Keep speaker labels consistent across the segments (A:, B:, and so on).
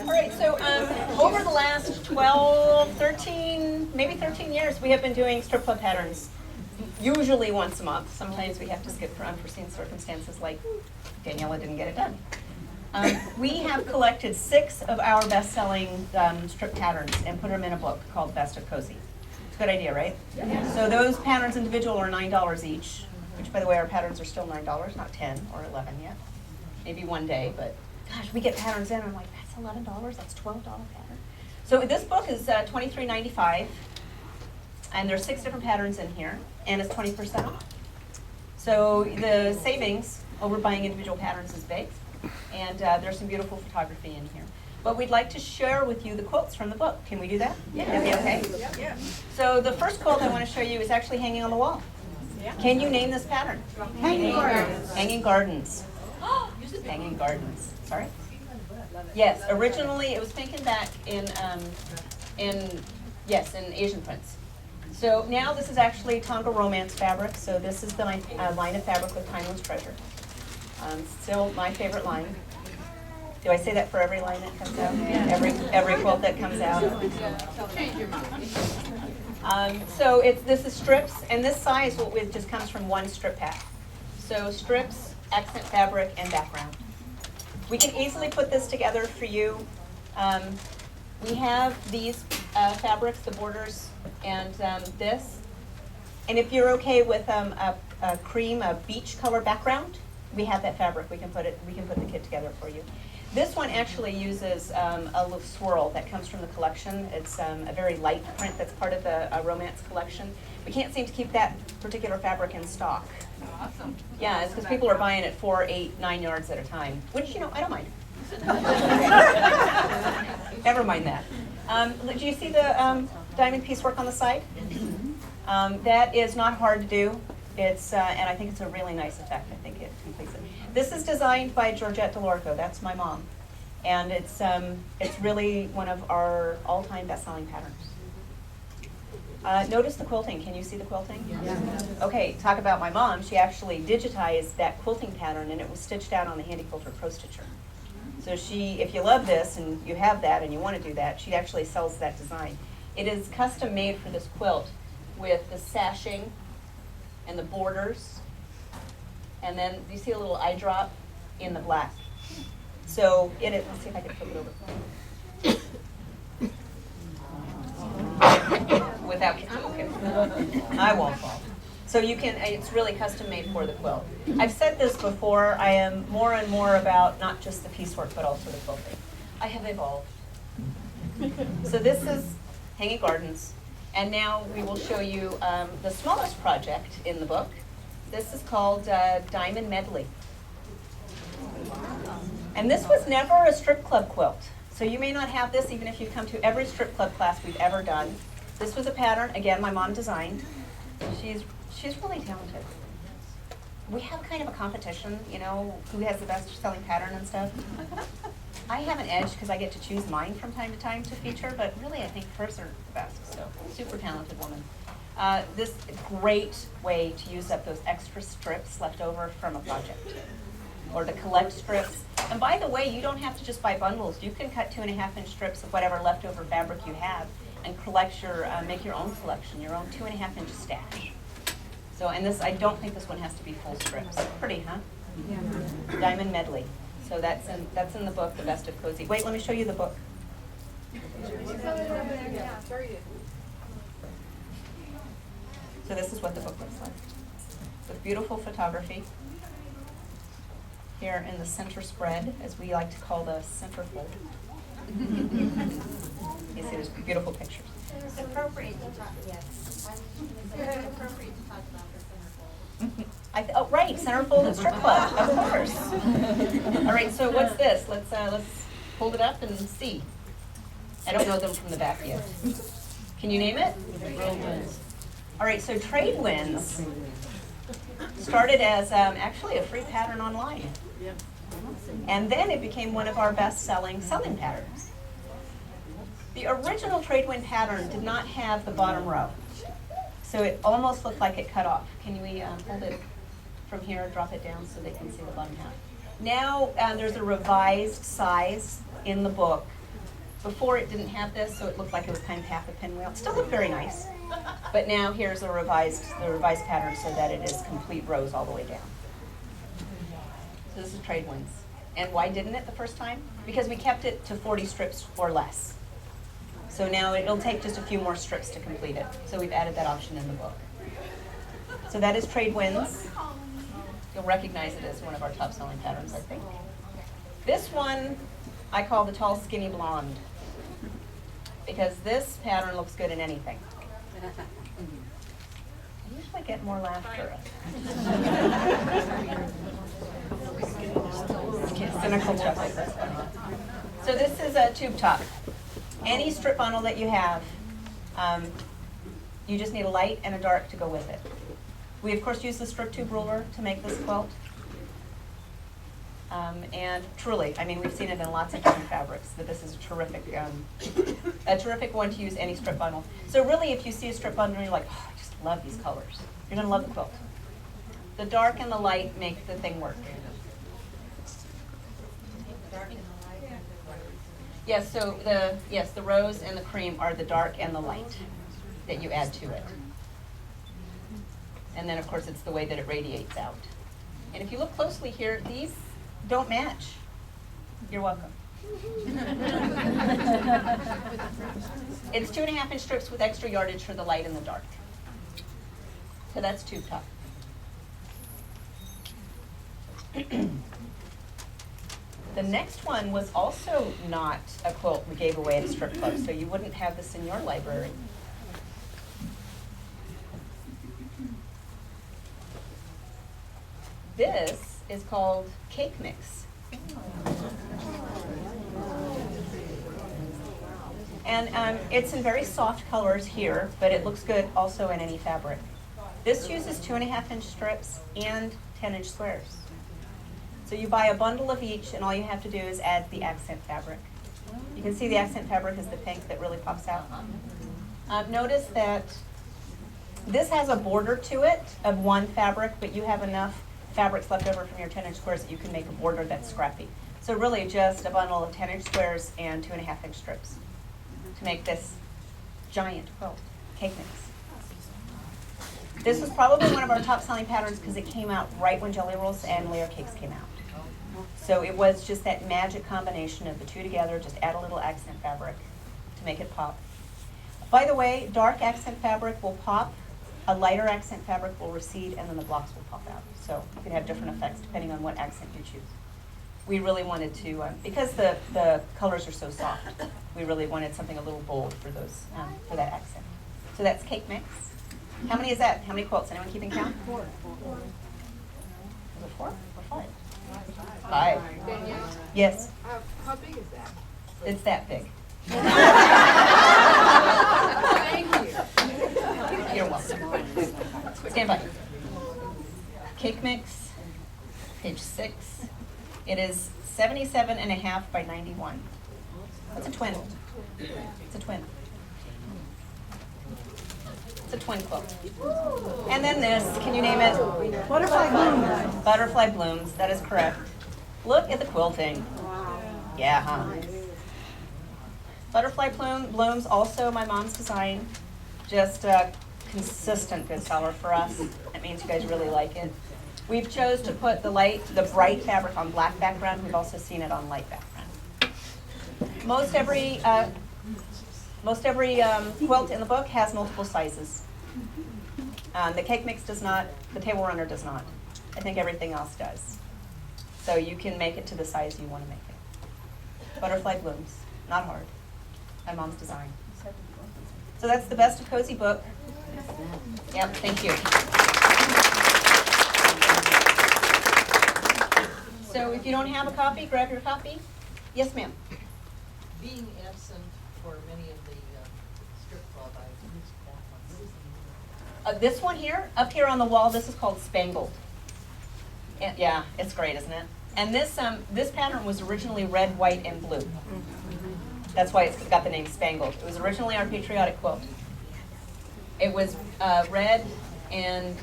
A: All right, so over the last 12, 13, maybe 13 years, we have been doing strip club patterns, usually once a month. Sometimes we have to skip for unforeseen circumstances like Daniela didn't get it done. We have collected 6 of our best-selling strip patterns and put them in a book called Best of Cozy. It's a good idea, right? Yeah. So those patterns individual are $9 each, which, by the way, our patterns are still $9, not 10 or 11 yet. Maybe one day, but gosh, we get patterns in, and I'm like, that's $11, that's $12 pattern. So this book is $23.95, and there's 6 different patterns in here, and it's 20% off. So the savings over buying individual patterns is big, and there's some beautiful photography in here. But we'd like to share with you the quotes from the book. Can we do that? Yeah. That'd be okay? Yeah. So the first quote I want to show you is actually hanging on the wall. Yeah. Can you name this pattern?
B: Hanging Gardens.
A: Hanging Gardens. Hanging Gardens. Sorry? Yes, originally it was taken back in Asian prints. So now this is actually Tonga Romance fabric. So this is the line of fabric with Timeless Treasure. Still my favorite line. Do I say that for every line that comes out? Yeah. Every quilt that comes out?
B: Change your mind.
A: So this is strips, and this size it just comes from one strip pack. So strips, accent fabric, and background. We can easily put this together for you. We have these fabrics, the borders, and this. And if you're okay with a beach color background, we have that fabric. We can put the kit together for you. This one actually uses a little swirl that comes from the collection. It's a very light print that's part of the romance collection. We can't seem to keep that particular fabric in stock.
B: Awesome.
A: Yeah, it's because people are buying it 4, 8, 9 yards at a time, which, I don't mind. Never mind that. Do you see the diamond piecework on the side? That is not hard to do. It's and I think it's a really nice effect. I think it completes it. This is designed by Georgette DeLorco. That's my mom, and it's really one of our all-time best-selling patterns. Notice the quilting. Can you see the quilting? Yeah. Okay, talk about my mom. She actually digitized that quilting pattern, and it was stitched out on the Handy Quilter Pro Stitcher. So if you love this and you have that and you want to do that, she actually sells that design. It is custom made for this quilt with the sashing and the borders, and then you see a little eye drop in the black. So let's see if I can flip it over. Without, okay. I won't fall. So it's really custom made for the quilt. I've said this before, I am more and more about not just the piecework, but also the quilting. I have evolved. So this is Hanging Gardens. And now we will show you the smallest project in the book. This is called Diamond Medley. And this was never a strip club quilt. So you may not have this even if you come to every strip club class we've ever done. This was a pattern, again, my mom designed. She's really talented. We have kind of a competition, who has the best selling pattern and stuff. I have an edge because I get to choose mine from time to time to feature, but really I think hers are the best, so super talented woman. This great way to use up those extra strips left over from a project, or to collect strips. And by the way, you don't have to just buy bundles. You can cut 2.5-inch strips of whatever leftover fabric you have and make your own collection, your own 2.5-inch stash. So, and this, I don't think this one has to be full strips. Pretty, huh? Yeah. Diamond Medley. So that's in the book, The Best of Cozy. Wait, let me show you the book. So this is what the book looks like. With beautiful photography. Here in the center spread, as we like to call the centerfold. You see, there's beautiful pictures.
C: It's appropriate to talk, yes. It's appropriate to talk about the centerfold.
A: Right, centerfold and strip club, of course. All right, so what's this? Let's hold it up and see. I don't know them from the back yet. Can you name it? All right, so Trade Winds started as actually a free pattern online. And then it became one of our best-selling patterns. The original Trade Wind pattern did not have the bottom row. So it almost looked like it cut off. Can we hold it from here, drop it down so they can see the bottom half? Now there's a revised size in the book Before it didn't have this, so it looked like it was kind of half a pinwheel. It still looked very nice. But now here's the revised pattern so that it is complete rows all the way down. So this is trade winds. And why didn't it the first time? Because we kept it to 40 strips or less. So now it'll take just a few more strips to complete it. So we've added that option in the book. So that is trade winds. You'll recognize it as one of our top selling patterns, I think. This one I call the tall skinny blonde, because this pattern looks good in anything. I usually get more laughter. Cynical chuckle, that's funny. So this is a tube top. Any strip bundle that you have, you just need a light and a dark to go with it. We of course use the strip tube ruler to make this quilt. And truly, I mean, we've seen it in lots of different fabrics, but this is a terrific one to use any strip bundle. So really, if you see a strip bundle and you're like, oh, I just love these colors, you're gonna love the quilt. The dark and the light make the thing work. Yes, so the rose and the cream are the dark and the light that you add to it. And then of course it's the way that it radiates out. And if you look closely here, these don't match. You're welcome. It's 2.5-inch strips with extra yardage for the light and the dark. So that's tube top. The next one was also not a quilt we gave away at a strip club, so you wouldn't have this in your library. This is called Cake Mix. And it's in very soft colors here, but it looks good also in any fabric. This uses 2.5-inch strips and 10-inch squares. So you buy a bundle of each, and all you have to do is add the accent fabric. You can see the accent fabric is the pink that really pops out. Notice that this has a border to it of one fabric, but you have enough fabrics left over from your 10-inch squares that you can make a border that's scrappy. So really just a bundle of 10-inch squares and 2.5-inch strips to make this giant quilt, Cake Mix. This was probably one of our top selling patterns because it came out right when jelly rolls and layer cakes came out. So it was just that magic combination of the two together, just add a little accent fabric to make it pop. By the way, dark accent fabric will pop, a lighter accent fabric will recede, and then the blocks will pop out. So you can have different effects depending on what accent you choose. We really wanted to, because the colors are so soft, we really wanted something a little bold for those, for that accent. So that's Cake Mix. How many is that? How many quilts? Anyone keeping count? 4. Is it 4 or 5? 5. Yes.
B: How big is that?
A: It's that big.
B: Thank you.
A: You're welcome. Stand by. Cake Mix, page 6. It is 77.5 by 91. It's a twin. It's a twin. It's a twin quilt. And then this, can you name it?
D: Butterfly blooms.
A: Butterfly blooms, that is correct. Look at the quilting. Yeah, huh? Butterfly blooms, also my mom's design. Just a consistent good seller for us. That means you guys really like it. We've chose to put the bright fabric on black background. We've also seen it on light background. Most every quilt in the book has multiple sizes. The Cake Mix does not, the Table Runner does not. I think everything else does. So you can make it to the size you want to make it. Butterfly blooms, not hard. My mom's design. So that's the Best of Cozy book. Yep, thank you. So if you don't have a copy, grab your copy. Yes, ma'am.
E: Being absent for many of the strip club, I used that one.
A: This one here, up here on the wall, this is called Spangled. And, yeah, it's great, isn't it? And this pattern was originally red, white, and blue. That's why it's got the name Spangled. It was originally our patriotic quilt. It was red and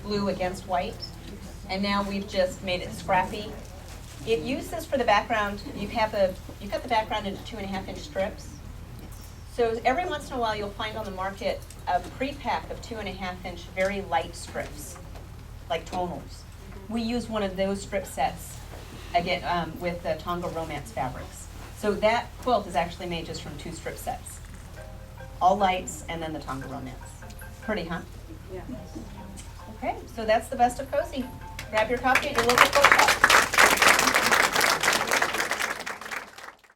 A: blue against white, and now we've just made it scrappy It uses for the background, you've got the background into 2.5-inch strips. So every once in a while, you'll find on the market a pre-pack of 2.5-inch very light strips, like tonals. We use one of those strip sets, again, with the Tonga Romance fabrics. So that quilt is actually made just from 2 strip sets. All lights and then the Tonga Romance. Pretty, huh?
D: Yeah.
A: Okay, so that's the best of cozy. Grab your copy at your local bookshop.